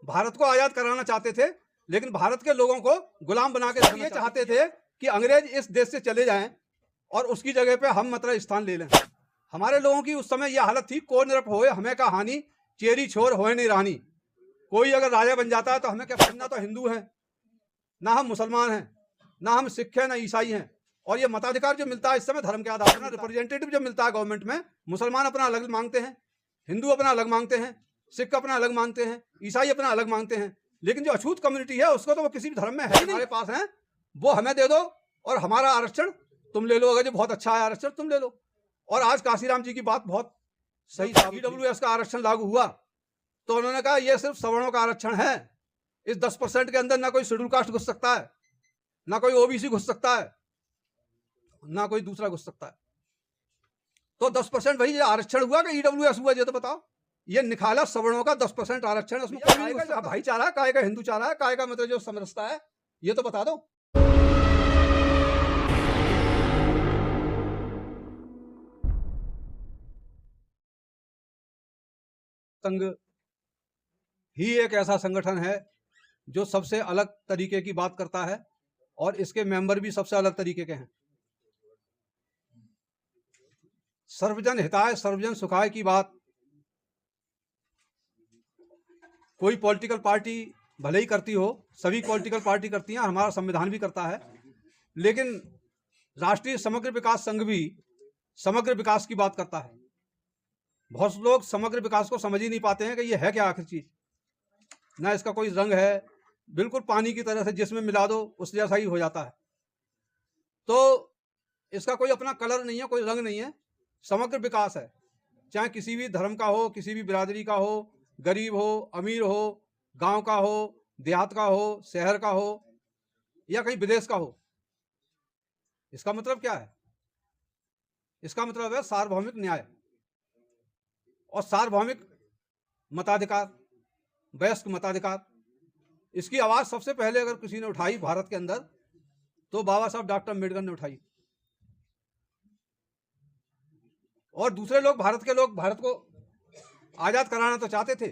भारत को आजाद कराना चाहते थे, लेकिन भारत के लोगों को गुलाम बना के रखना चाहते थे कि अंग्रेज इस देश से चले जाएं और उसकी जगह पे हम मतलब स्थान ले लें। हमारे लोगों की उस समय यह हालत थी, को निरप होए हमें का हानि, चेरी छोर होए नहीं रानी। कोई अगर राजा बन जाता है तो हमें क्या, ना तो हिंदू हैं, ना हम मुसलमान हैं, ना हम सिख हैं, ना ईसाई हैं। और ये मताधिकार जो मिलता है इस समय धर्म के आधार पर, रिप्रेजेंटेटिव जो मिलता है गवर्नमेंट में, मुसलमान अपना अलग मांगते हैं, हिंदू अपना अलग मांगते हैं, सिख अपना अलग मांगते हैं, ईसाई अपना अलग मांगते हैं, लेकिन जो अछूत कम्युनिटी है उसको तो वो किसी भी धर्म में है ही नहीं। हमारे पास है वो हमें दे दो और हमारा आरक्षण तुम ले लो, अगर जो बहुत अच्छा है आरक्षण तुम ले लो। और आज काशीराम जी की बात बहुत सही था, ईडब्ल्यूएस का आरक्षण लागू हुआ तो उन्होंने कहा यह सिर्फ सवर्णों का आरक्षण है, इस 10% के अंदर ना कोई शेड्यूल कास्ट घुस सकता है, ना कोई ओबीसी घुस सकता है, ना कोई दूसरा घुस सकता है। तो 10% भाई ये आरक्षण हुआ कि ईडब्ल्यूएस हुआ, ये तो बताओ। ये निखाला सवर्णों का 10% आरक्षण, उसमें कोई भाईचारा काय का हिंदू चारा है, काय का मतलब जो समरसता है, ये तो बता दो। संघ ही एक ऐसा संगठन है जो सबसे अलग तरीके की बात करता है और इसके मेंबर भी सबसे अलग तरीके के हैं। सर्वजन हिताय सर्वजन सुखाय की बात कोई पॉलिटिकल पार्टी भले ही करती हो, सभी पॉलिटिकल पार्टी करती हैं, हमारा संविधान भी करता है, लेकिन राष्ट्रीय समग्र विकास संघ भी समग्र विकास की बात करता है। बहुत लोग समग्र विकास को समझ ही नहीं पाते हैं कि ये है क्या आखिर चीज। ना इसका कोई रंग है, बिल्कुल पानी की तरह से जिसमें मिला दो उस जैसा ही हो जाता है। तो इसका कोई अपना कलर नहीं है, कोई रंग नहीं है। समग्र विकास है, चाहे किसी भी धर्म का हो, किसी भी बिरादरी का हो, गरीब हो, अमीर हो, गांव का हो, देहात का हो, शहर का हो या कहीं विदेश का हो। इसका मतलब क्या है? इसका मतलब है सार्वभौमिक न्याय और सार्वभौमिक मताधिकार, वयस्क मताधिकार। इसकी आवाज सबसे पहले अगर किसी ने उठाई भारत के अंदर तो बाबा साहब डॉक्टर अम्बेडकर ने उठाई। और दूसरे लोग, भारत के लोग, भारत को आजाद कराना तो चाहते थे,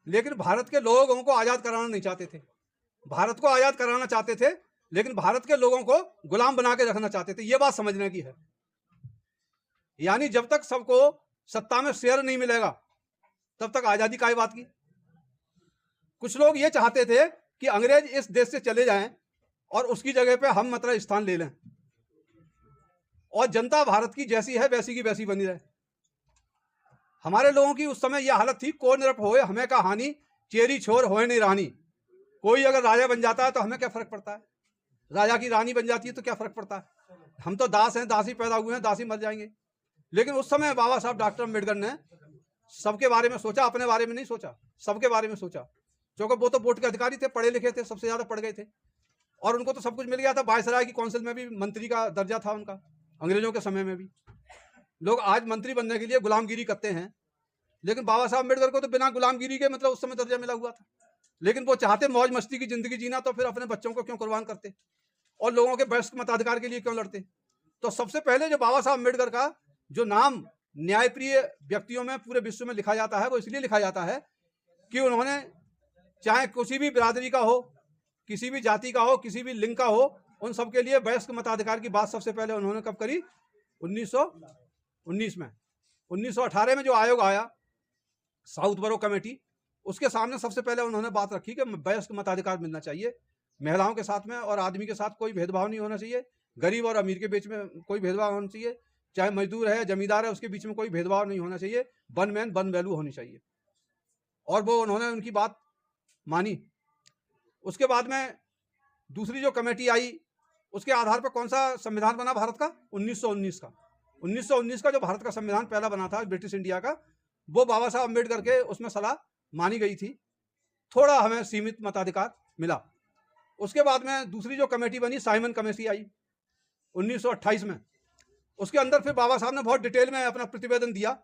लेकिन भारत के लोगों को आजाद कराना नहीं चाहते थे। भारत को आजाद कराना चाहते थे, लेकिन भारत के लोगों को गुलाम बना के रखना चाहते थे। यह बात समझने की है। यानी जब तक सबको सत्ता में शेयर नहीं मिलेगा तब तक आजादी काय बात की। कुछ लोग ये चाहते थे कि अंग्रेज इस देश से चले जाएं और उसकी जगह पे हम मतलब स्थान ले लें और जनता भारत की जैसी है वैसी की वैसी बनी रहे। हमारे लोगों की उस समय यह हालत थी, को निरप होए हमें का हानि, चेरी छोर होए नहीं रानी। कोई अगर राजा बन जाता है तो हमें क्या फर्क पड़ता है, राजा की रानी बन जाती है तो क्या फर्क पड़ता है। हम तो दास हैं, दासी पैदा हुए हैं, दासी मर जाएंगे। लेकिन उस समय बाबा साहब डॉक्टर अम्बेडकर ने सबके बारे में सोचा, अपने बारे में नहीं सोचा, सबके बारे में सोचा। क्योंकि वो तो वोट के अधिकारी थे, पढ़े लिखे थे, सबसे ज्यादा पढ़ गए थे और उनको तो सब कुछ मिल गया था। वायसराय की काउंसिल में भी मंत्री का दर्जा था उनका, अंग्रेजों के समय में भी। लोग आज मंत्री बनने के लिए गुलामगिरी करते हैं, लेकिन बाबा साहब अम्बेडकर को तो बिना गुलामगिरी के मतलब उस समय दर्जा मिला हुआ था। लेकिन वो चाहते मौज मस्ती की जिंदगी जीना, तो फिर अपने बच्चों को क्यों कुर्बान करते और लोगों के वयस्क मताधिकार के लिए क्यों लड़ते। तो सबसे पहले जो बाबा साहब अम्बेडकर का जो नाम न्यायप्रिय व्यक्तियों में पूरे विश्व में लिखा जाता है, वो इसलिए लिखा जाता है कि उन्होंने चाहे किसी भी बिरादरी का हो, किसी भी जाति का हो, किसी भी लिंग का हो, उन सबके लिए वयस्क मताधिकार की बात सबसे पहले उन्होंने कब करी? 1919 में। 1918 में जो आयोग आया, साउथ बरो कमेटी, उसके सामने सबसे पहले उन्होंने बात रखी कि वयस्क मताधिकार मिलना चाहिए महिलाओं के साथ में, और आदमी के साथ कोई भेदभाव नहीं होना चाहिए, गरीब और अमीर के बीच में कोई भेदभाव होना चाहिए, चाहे मजदूर है जमींदार है उसके बीच में कोई भेदभाव नहीं होना चाहिए, वन मैन वन वैल्यू होनी चाहिए। और वो उन्होंने उनकी बात मानी। उसके बाद में दूसरी जो कमेटी आई, उसके आधार पर कौन सा संविधान बना भारत का? 1919 का। 1919 का जो भारत का संविधान पहला बना था ब्रिटिश इंडिया का, वो बाबा साहब अम्बेडकर के उसमें सलाह मानी गई थी। थोड़ा हमें सीमित मताधिकार मिला। उसके बाद में दूसरी जो कमेटी बनी, साइमन कमेटी आई 1928 में। उसके अंदर फिर बाबा साहब ने बहुत डिटेल में अपना प्रतिवेदन दिया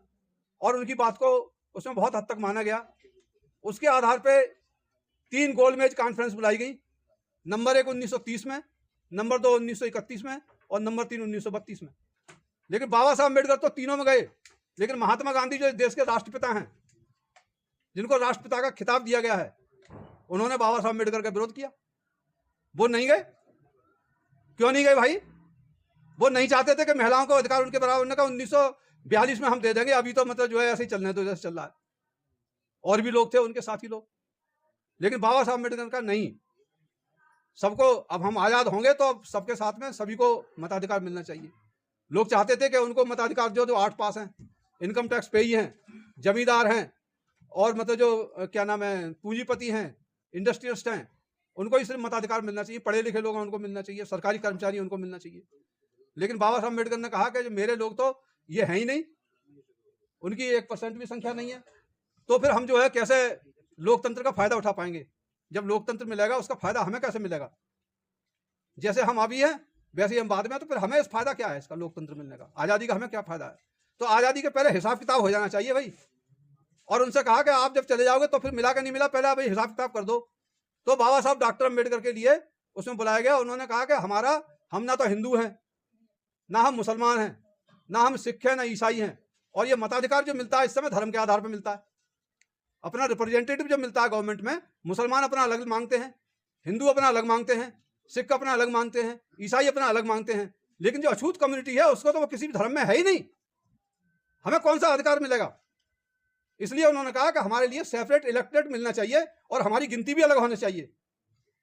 और उनकी बात को उसमें बहुत हद तक माना गया। उसके आधार पे 3 गोलमेज कॉन्फ्रेंस बुलाई गई। नंबर 1 1930 में, नंबर 2 1931 में और नंबर 3 1932 में। लेकिन बाबा साहब अम्बेडकर तो तीनों में गए, लेकिन महात्मा गांधी जो देश के राष्ट्रपिता हैं, जिनको राष्ट्रपिता का खिताब दिया गया है, उन्होंने बाबा साहब अम्बेडकर का विरोध किया। वो नहीं गए। क्यों नहीं गए भाई? वो नहीं चाहते थे कि महिलाओं को अधिकार उनके बराबर। उन्होंने कहा 1942 में हम दे देंगे, अभी तो मतलब जो है ऐसे ही चलने दो जैसे चल रहा है। और भी लोग थे उनके साथी लोग, लेकिन बाबा साहब अम्बेडकर का नहीं, सबको अब हम आजाद होंगे तो अब सबके साथ में सभी को मताधिकार मिलना चाहिए। लोग चाहते थे कि उनको मताधिकार जो 8 पास हैं, इनकम टैक्स पेई हैं, जमींदार हैं, और मतलब जो क्या नाम है पूंजीपति हैं, इंडस्ट्रियलिस्ट हैं, उनको ही सिर्फ मताधिकार मिलना चाहिए। पढ़े लिखे लोग उनको मिलना चाहिए, सरकारी कर्मचारी उनको मिलना चाहिए। लेकिन बाबा साहब अम्बेडकर ने कहा कि जो मेरे लोग तो ये हैं ही नहीं, उनकी 1% भी संख्या नहीं है, तो फिर हम जो है कैसे लोकतंत्र का फायदा उठा पाएंगे? जब लोकतंत्र मिलेगा उसका फायदा हमें कैसे मिलेगा? जैसे हम अभी हैं वैसे ही हम बाद में, तो फिर हमें इस फायदा क्या है इसका, लोकतंत्र मिलने का? आजादी का हमें क्या फायदा है? तो आजादी के पहले हिसाब किताब हो जाना चाहिए भाई। और उनसे कहा कि आप जब चले जाओगे तो फिर मिला कि नहीं मिला, पहले आप हिसाब किताब कर दो। तो बाबा साहब डॉक्टर अम्बेडकर के लिए उसमें बुलाया गया। उन्होंने कहा कि हम ना तो हिंदू हैं, ना हम मुसलमान हैं, ना हम सिख हैं, ना ईसाई हैं, और ये मताधिकार जो मिलता है इस समय धर्म के आधार पर मिलता है। अपना रिप्रेजेंटेटिव जो मिलता है गवर्नमेंट में, मुसलमान अपना अलग मांगते हैं, हिंदू अपना अलग मांगते हैं, सिख अपना अलग मांगते हैं, ईसाई अपना अलग मांगते हैं, लेकिन जो अछूत कम्युनिटी है उसको तो वो किसी भी धर्म में है ही नहीं। हमें कौन सा अधिकार मिलेगा? इसलिए उन्होंने कहा कि हमारे लिए सेपरेट इलेक्टेड मिलना चाहिए और हमारी गिनती भी अलग होनी चाहिए।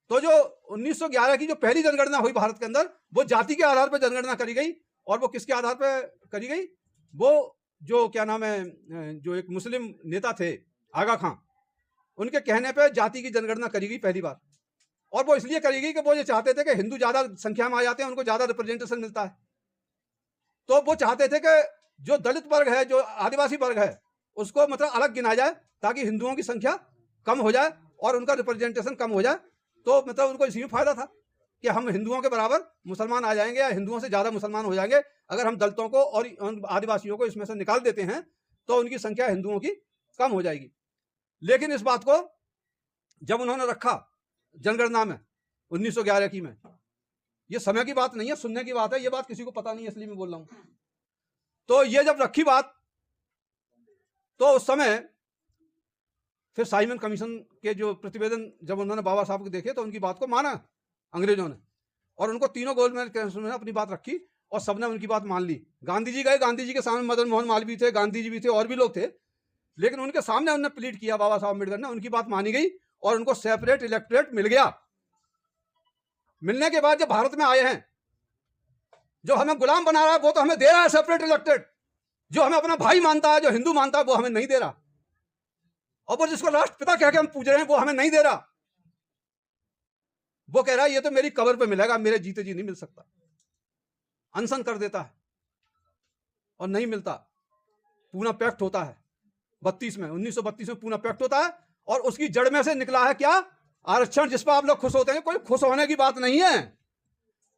तो जो 1911 की जो पहली जनगणना हुई भारत के अंदर, वो जाति के आधार पर जनगणना करी गई। और वो किसके आधार पर करी गई? वो जो क्या नाम है, जो एक मुस्लिम नेता थे आगा खां, उनके कहने पे जाति की जनगणना करी गई पहली बार। और वो इसलिए करी गई कि वो ये चाहते थे कि हिंदू ज्यादा संख्या में आ जाते हैं, उनको ज्यादा रिप्रेजेंटेशन मिलता है। तो वो चाहते थे कि जो दलित वर्ग है, जो आदिवासी वर्ग है, उसको मतलब अलग गिना जाए ताकि हिंदुओं की संख्या कम हो जाए और उनका रिप्रेजेंटेशन कम हो जाए। तो मतलब उनको इसी में फायदा था कि हम हिंदुओं के बराबर मुसलमान आ जाएंगे या हिंदुओं से ज्यादा मुसलमान हो जाएंगे। अगर हम दलितों को और आदिवासियों को इसमें से निकाल देते हैं तो उनकी संख्या हिंदुओं की कम हो जाएगी। लेकिन इस बात को जब उन्होंने रखा जनगणना में 1911 की में, ये समय की बात नहीं है, सुनने की बात है, ये बात किसी को पता नहीं है, इसलिए मैं बोल रहा हूं। तो ये जब रखी बात, तो उस समय फिर साइमन कमीशन के जो प्रतिवेदन जब उन्होंने बाबा साहब को देखे तो उनकी बात को माना अंग्रेजों ने, और उनको तीनों गोलमेज कमीशन ने अपनी बात रखी और सबने उनकी बात मान ली। गांधी जी गए, गांधी जी के सामने मदन मोहन मालवीय थे, गांधी जी भी थे, और भी लोग थे, लेकिन उनके सामने उन्होंने प्लीड किया बाबा साहब अम्बेडकर ने, उनकी बात मानी गई और उनको सेपरेट इलेक्टोरेट मिल गया। मिलने के बाद जब भारत में आए हैं, जो हमें गुलाम बना रहा है वो तो हमें दे रहा है सेपरेट इलेक्टेड। जो हमें अपना भाई मानता है, जो हिंदू मानता है, वो हमें नहीं दे रहा। और वो जिसको राष्ट्रपिता कह के हम पूज रहे हैं वो हमें नहीं दे रहा। वो कह रहा है ये तो मेरी कब्र पे मिलेगा, मेरे जीते जी नहीं मिल सकता। अनशन कर देता है और नहीं मिलता। पूना पैक्ट होता है 1932 में पूना पैक्ट होता है, और उसकी जड़ में से निकला है क्या? आरक्षण, जिस पर आप लोग खुश होते हैं। कोई खुश होने की बात नहीं है।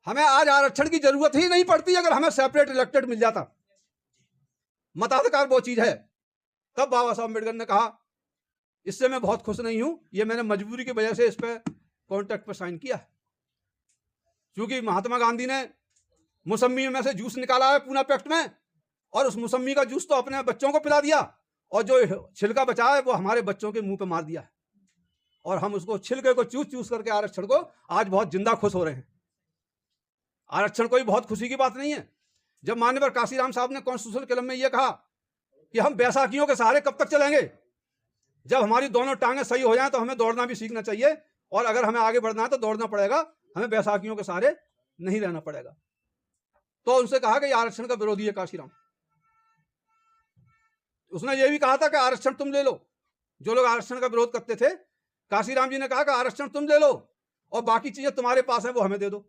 हमें आज आरक्षण की जरूरत ही नहीं पड़ती अगर हमें सेपरेट इलेक्टेड मिल जाता। मताधिकार वो चीज है। तब बाबा साहब अम्बेडकर ने कहा इससे मैं बहुत खुश नहीं हूं, ये मैंने मजबूरी की वजह से इस पर कॉन्ट्रैक्ट पर साइन किया है। क्योंकि महात्मा गांधी ने मौसम्मी में से जूस निकाला है पूना पैक्ट में, और उस मौसम्मी का जूस तो अपने बच्चों को पिला दिया, और जो छिलका बचा है वो हमारे बच्चों के मुंह पे मार दिया है। और हम उसको छिलके को चूस चूस करके आरक्षण को आज बहुत जिंदा खुश हो रहे हैं। आरक्षण कोई बहुत खुशी की बात नहीं है। जब माननीय काशीराम साहब ने कॉन्स्टिट्यूशनल कलम में यह कहा कि हम बैसाखियों के सहारे कब तक चलेंगे, जब हमारी दोनों टांगें सही हो जाएं तो हमें दौड़ना भी सीखना चाहिए, और अगर हमें आगे बढ़ना है तो दौड़ना पड़ेगा, हमें बैसाखियों के सहारे नहीं रहना पड़ेगा। तो उनसे कहा कि आरक्षण का विरोधी है काशीराम। उसने यह भी कहा था कि आरक्षण तुम ले लो। जो लोग आरक्षण का विरोध करते थे, काशीराम जी ने कहा कि आरक्षण तुम ले लो और बाकी चीजें तुम्हारे पास है वो हमें दे दो।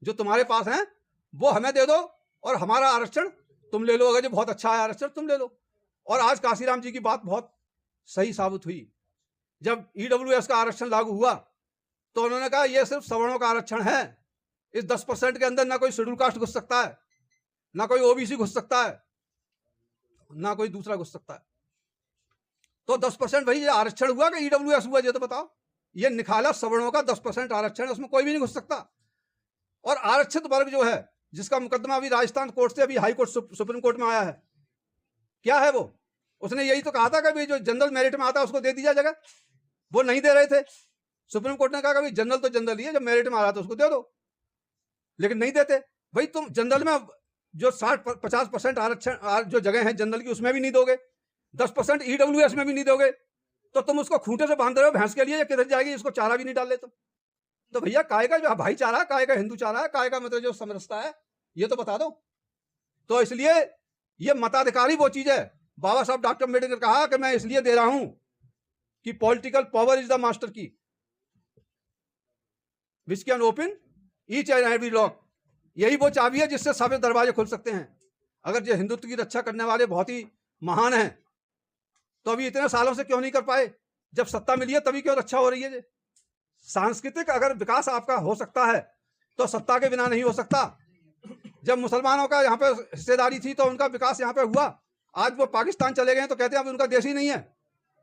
जो तुम्हारे पास है वो हमें दे दो और हमारा आरक्षण तुम ले लो। अगर जो बहुत अच्छा है आरक्षण तुम ले लो। और आज काशीराम जी की बात बहुत सही साबित हुई। जब ईडब्ल्यूएस का आरक्षण लागू हुआ तो उन्होंने कहा यह सिर्फ सवर्णों का आरक्षण है, इस 10% के अंदर ना कोई शेड्यूल कास्ट घुस सकता है, ना कोई ओबीसी घुस सकता है, ना कोई दूसरा घुस सकता है। तो 10% भाई ये आरक्षण हुआ कि ईडब्ल्यूएस हुआ, ये तो बताओ। ये निखाला सवर्णों का 10% आरक्षण है, उसमें कोई भी नहीं घुस सकता। और आरक्षित वर्ग जो है, जिसका मुकदमा अभी राजस्थान कोर्ट से अभी हाई कोर्ट सुप्रीम कोर्ट में आया है, क्या है वो? उसने यही तो कहा था कि भाई जो जनरल मेरिट में आता है उसको दे दी जाए जगह, वो नहीं दे रहे थे। सुप्रीम कोर्ट ने कहा कि भाई जनरल तो जनरल ही है, जब मेरिट में आ रहा तो उसको दे दो, लेकिन नहीं देते। भाई तुम जनरल में जो 60-50% आरक्षण जो जगह है जनरल की उसमें भी नहीं दोगे, 10% ईडब्ल्यूएस में भी नहीं दोगे, तो तुम उसको खूंटे से बांध रहे हो भैंस के लिए, किधर जाएगी, इसको चारा भी नहीं डाल लेते। तो भैया काय का जो भाईचारा है, काय का हिंदू चारा है, काय का मतलब जो समरसता है, ये तो बता दो। तो इसलिए ये मताधिकारी वो चीज है, बाबा साहब डॉक्टर अम्बेडकर ने कहा कि मैं इसलिए दे रहा हूं कि political power is the master key which can open each and every lock. यही वो चाबी है जिससे सभी दरवाजे खुल सकते हैं। अगर जो हिंदुत्व की रक्षा करने वाले बहुत ही महान हैं, तो अभी इतने सालों से क्यों नहीं कर पाए? जब सत्ता मिली है तभी क्यों रक्षा हो रही है? सांस्कृतिक अगर विकास आपका हो सकता है तो सत्ता के बिना नहीं हो सकता। जब मुसलमानों का यहाँ पे हिस्सेदारी थी तो उनका विकास यहाँ पे हुआ। आज वो पाकिस्तान चले गए तो कहते हैं अब उनका देश ही नहीं है,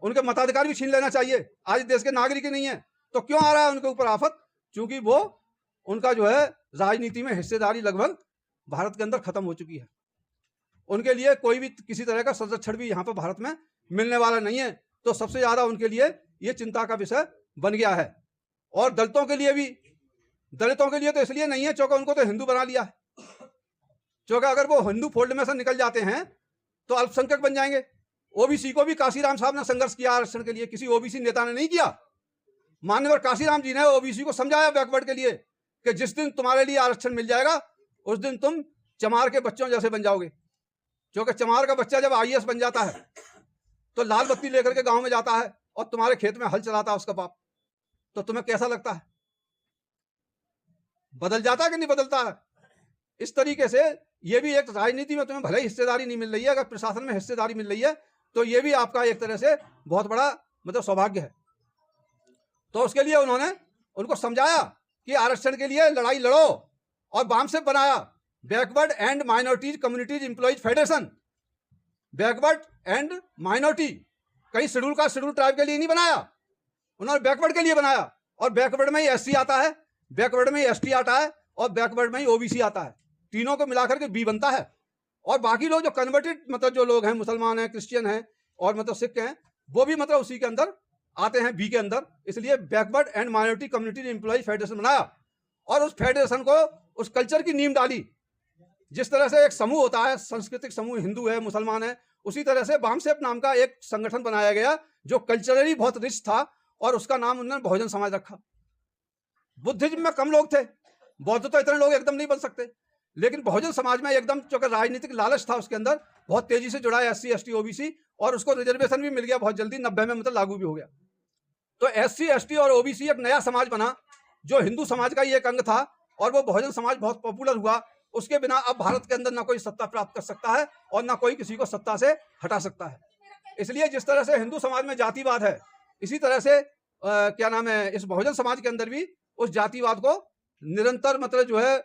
उनके मताधिकार भी छीन लेना चाहिए। आज देश के नागरिक ही नहीं है, तो क्यों आ रहा है उनके ऊपर आफत? क्योंकि वो उनका जो है राजनीति में हिस्सेदारी लगभग भारत के अंदर खत्म हो चुकी है। उनके लिए कोई भी किसी तरह का संरक्षण भी यहाँ पर भारत में मिलने वाला नहीं है। तो सबसे ज्यादा उनके लिए ये चिंता का विषय बन गया है। और दलितों के लिए भी, दलितों के लिए तो इसलिए नहीं है क्योंकि उनको तो हिंदू बना लिया है। क्योंकि अगर वो हिंदू फोल्ड में से निकल जाते हैं तो अल्पसंख्यक बन जाएंगे। ओबीसी को भी काशीराम साहब ने संघर्ष किया आरक्षण के लिए, किसी ओबीसी नेता ने नहीं किया। मान्यवर काशीराम जी ने ओबीसी को समझाया बैकवर्ड के लिए कि जिस दिन तुम्हारे लिए आरक्षण मिल जाएगा उस दिन तुम चमार के बच्चों जैसे बन जाओगे। क्योंकि चमार का बच्चा जब आईएएस बन जाता है तो लाल बत्ती लेकर के गांव में जाता है और तुम्हारे खेत में हल चलाता है उसका बाप, तो तुम्हें कैसा लगता है? बदल जाता है कि नहीं बदलता है? इस तरीके से ये भी एक राजनीति में तुम्हें भले ही हिस्सेदारी नहीं मिल रही है, अगर प्रशासन में हिस्सेदारी मिल रही है तो ये भी आपका एक तरह से बहुत बड़ा मतलब सौभाग्य है। तो उसके लिए उन्होंने उनको समझाया कि आरक्षण के लिए लड़ाई लड़ो, और बाम से बनाया backward and minorities communities employees federation. Backward and minority, कहीं शेड्यूल कास्ट शेड्यूल ट्राइब के लिए नहीं बनाया, उन्होंने बैकवर्ड के लिए बनाया। और बैकवर्ड में ही एससी आता है, बैकवर्ड में ही एसटी आता है, और बैकवर्ड में ही ओबीसी आता है। तीनों को मिलाकर के बी बनता है। और बाकी लोग जो कन्वर्टेड मतलब जो लोग हैं, मुसलमान हैं, क्रिश्चियन हैं और मतलब सिख हैं, वो भी मतलब उसी के अंदर आते हैं, बी के अंदर। इसलिए backward and minority community employ federation बनाया और उस फेडरेशन को उस कल्चर की नींव डाली। जिस तरह से एक समूह होता है, सांस्कृतिक समूह, हिंदू है, मुसलमान है, उसी तरह से वामसेप नाम का एक संगठन बनाया गया जो कल्चरली बहुत रिच था, और उसका नाम उन्होंने बहुजन समाज रखा। बुद्धिज्म में कम लोग थे, बौद्ध तो इतने लोग एकदम नहीं बन सकते, लेकिन बहुजन समाज में एकदम चूंकि राजनीतिक लालच था उसके अंदर, बहुत तेजी से जुड़ा एससी एसटी ओबीसी, और उसको रिजर्वेशन भी मिल गया बहुत जल्दी, 90 में मतलब लागू भी हो गया। तो एससी एसटी और ओबीसी एक नया समाज बना जो हिंदू समाज का ही एक अंग था, और वो बहुजन समाज बहुत पॉपुलर हुआ। उसके बिना अब भारत के अंदर ना कोई सत्ता प्राप्त कर सकता है और ना कोई किसी को सत्ता से हटा सकता है। इसलिए जिस तरह से हिंदू समाज में जातिवाद है, इसी तरह से क्या नाम है, इस बहुजन समाज के अंदर भी उस जातिवाद को निरंतर मतलब जो है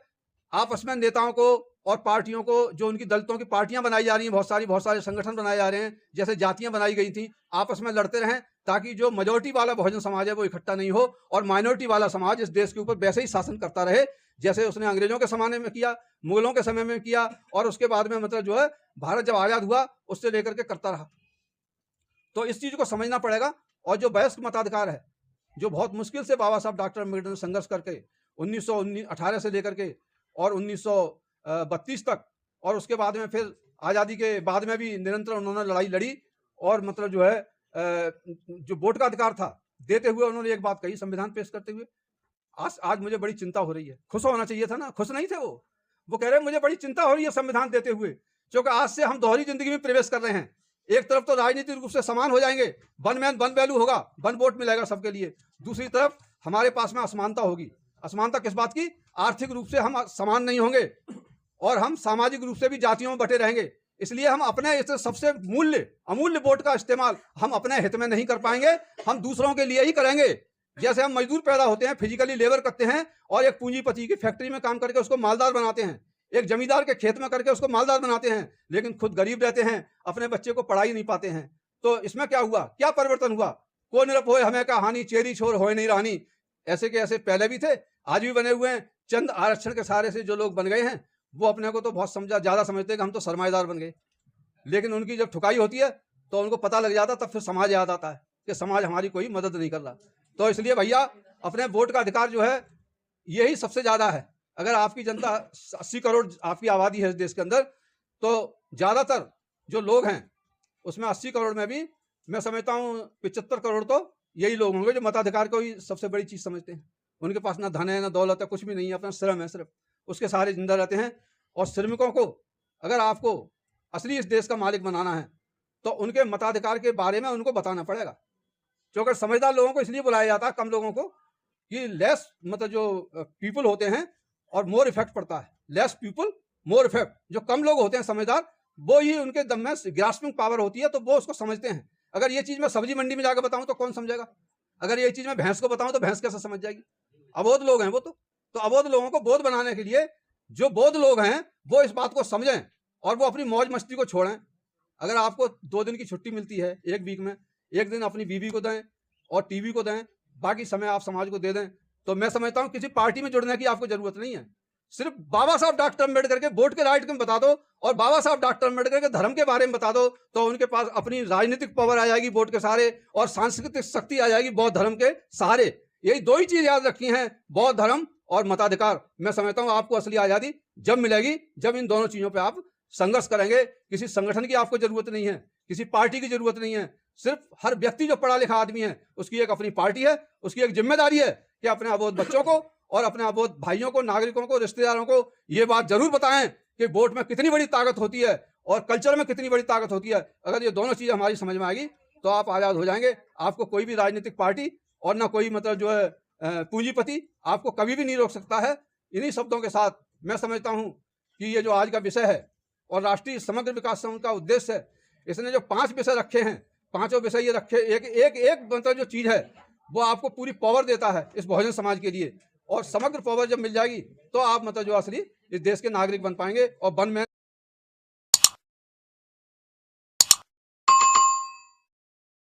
आपस में नेताओं को और पार्टियों को, जो उनकी दलितों की पार्टियां बनाई जा रही हैं, बहुत सारे संगठन बनाए जा रहे हैं, जैसे जातियां बनाई गई थी, आपस में लड़ते रहें ताकि जो मेजोरिटी वाला बहुजन समाज है वो इकट्ठा नहीं हो और माइनॉरिटी वाला समाज इस देश के ऊपर वैसे ही शासन करता रहे जैसे उसने अंग्रेजों के जमाने में किया, मुगलों के समय में किया, और उसके बाद में मतलब जो है भारत जब आजाद हुआ उससे लेकर के करता रहा। तो इस चीज को समझना पड़ेगा। और जो वयस्क मताधिकार है, जो बहुत मुश्किल से बाबा साहब डॉक्टर अम्बेडकर ने संघर्ष करके 1918 से लेकर के और 1932 तक, और उसके बाद में फिर आज़ादी के बाद में भी निरंतर उन्होंने लड़ाई लड़ी, और मतलब जो है जो वोट का अधिकार था देते हुए उन्होंने एक बात कही संविधान पेश करते हुए, आज मुझे बड़ी चिंता हो रही है। खुश होना चाहिए था ना, खुश नहीं थे वो कह रहे हैं मुझे बड़ी चिंता हो रही है संविधान देते हुए, क्योंकि आज से हम दोहरी जिंदगी में प्रवेश कर रहे हैं। एक तरफ तो राजनीतिक रूप से समान हो जाएंगे, वन मैन वन वैल्यू होगा, वन वोट मिलेगा सबके लिए, दूसरी तरफ हमारे पास में असमानता होगी। असमानता किस बात की? आर्थिक रूप से हम समान नहीं होंगे और हम सामाजिक रूप से भी जातियों में बटे रहेंगे। इसलिए हम अपने इस सबसे अमूल्य वोट का इस्तेमाल हम अपने हित में नहीं कर पाएंगे, हम दूसरों के लिए ही करेंगे। जैसे हम मजदूर पैदा होते हैं, फिजिकली लेबर करते हैं और एक पूंजीपति की फैक्ट्री में काम करके उसको मालदार बनाते हैं, एक जमींदार के खेत में करके उसको मालदार बनाते हैं, लेकिन खुद गरीब रहते हैं, अपने बच्चे को पढ़ाई नहीं पाते हैं। तो इसमें क्या हुआ, क्या परिवर्तन हुआ? को निरप होए हमें कहानी, चेरी छोर होए नहीं रानी। ऐसे के ऐसे पहले भी थे, आज भी बने हुए हैं। चंद आरक्षण के सहारे से जो लोग बन गए हैं वो अपने को तो बहुत ज्यादा समझते हैं कि हम तो सरमाएदार बन गए, लेकिन उनकी जब ठुकाई होती है तो उनको पता लग जाता, तब फिर समाज याद आता है कि समाज हमारी कोई मदद नहीं कर रहा। तो इसलिए भैया अपने वोट का अधिकार जो है यही सबसे ज़्यादा है। अगर आपकी जनता 80 करोड़ आपकी आबादी है इस देश के अंदर, तो ज़्यादातर जो लोग हैं उसमें 80 करोड़ में भी मैं समझता हूँ 75 करोड़ तो यही लोग होंगे जो मताधिकार को ही सबसे बड़ी चीज़ समझते हैं। उनके पास ना धन है ना दौलत है, कुछ भी नहीं है, अपना श्रम है सिर्फ, उसके सहारे जिंदा रहते हैं। और श्रमिकों को अगर आपको असली इस देश का मालिक बनाना है तो उनके मताधिकार के बारे में उनको बताना पड़ेगा। क्योंकि समझदार लोगों को इसलिए बुलाया जाता है, कम लोगों को, कि लेस मतलब जो पीपल होते हैं और मोर इफेक्ट पड़ता है। लेस पीपल मोर इफेक्ट, जो कम लोग होते हैं समझदार, वो ही उनके दम में ग्रास्पिंग पावर होती है, तो वो उसको समझते हैं। अगर ये चीज़ मैं सब्जी मंडी में जाकर बताऊं तो कौन समझेगा? अगर ये चीज़ मैं भैंस को बताऊं तो भैंस कैसे समझ जाएगी? अबोध लोग हैं वो। तो अबोध लोगों को बोध बनाने के लिए जो बोध लोग हैं वो इस बात को समझें और वो अपनी मौज मस्ती को छोड़ें। अगर आपको 2 दिन की छुट्टी मिलती है एक वीक में, एक दिन अपनी बीवी को दें और टीवी को दें, बाकी समय आप समाज को दे दें, तो मैं समझता हूँ किसी पार्टी में जुड़ने की आपको जरूरत नहीं है। सिर्फ बाबा साहब डॉक्टर अम्बेडकर के वोट के राइट में बता दो और बाबा साहब डॉक्टर अम्बेडकर के धर्म के बारे में बता दो, तो उनके पास अपनी राजनीतिक पावर आ जाएगी वोट के सहारे और सांस्कृतिक शक्ति आ जाएगी बौद्ध धर्म के सहारे। यही 2 ही चीज याद रखी हैं, बौद्ध धर्म और मताधिकार। मैं समझता हूँ आपको असली आजादी जब मिलेगी जब इन दोनों चीजों पर आप संघर्ष करेंगे। किसी संगठन की आपको जरूरत नहीं है, किसी पार्टी की जरूरत नहीं है। सिर्फ हर व्यक्ति जो पढ़ा लिखा आदमी है उसकी एक अपनी पार्टी है, उसकी एक जिम्मेदारी है कि अपने अबोध बच्चों को और अपने अबोध भाइयों को, नागरिकों को, रिश्तेदारों को ये बात जरूर बताएं कि वोट में कितनी बड़ी ताकत होती है और कल्चर में कितनी बड़ी ताकत होती है। अगर ये दोनों चीजें हमारी समझ में आएगी तो आप आजाद हो जाएंगे। आपको कोई भी राजनीतिक पार्टी और ना कोई मतलब जो है पूंजीपति आपको कभी भी नहीं रोक सकता है। इन्हीं शब्दों के साथ मैं समझता हूँ कि ये जो आज का विषय है और राष्ट्रीय समग्र विकास संघ का उद्देश्य है, इसने जो 5 विषय रखे हैं, 5 विषय ये रखे, एक मतलब जो चीज है वो आपको पूरी पावर देता है इस बहुजन समाज के लिए। और समग्र पावर जब मिल जाएगी तो आप मतलब जो असली इस देश के नागरिक बन पाएंगे और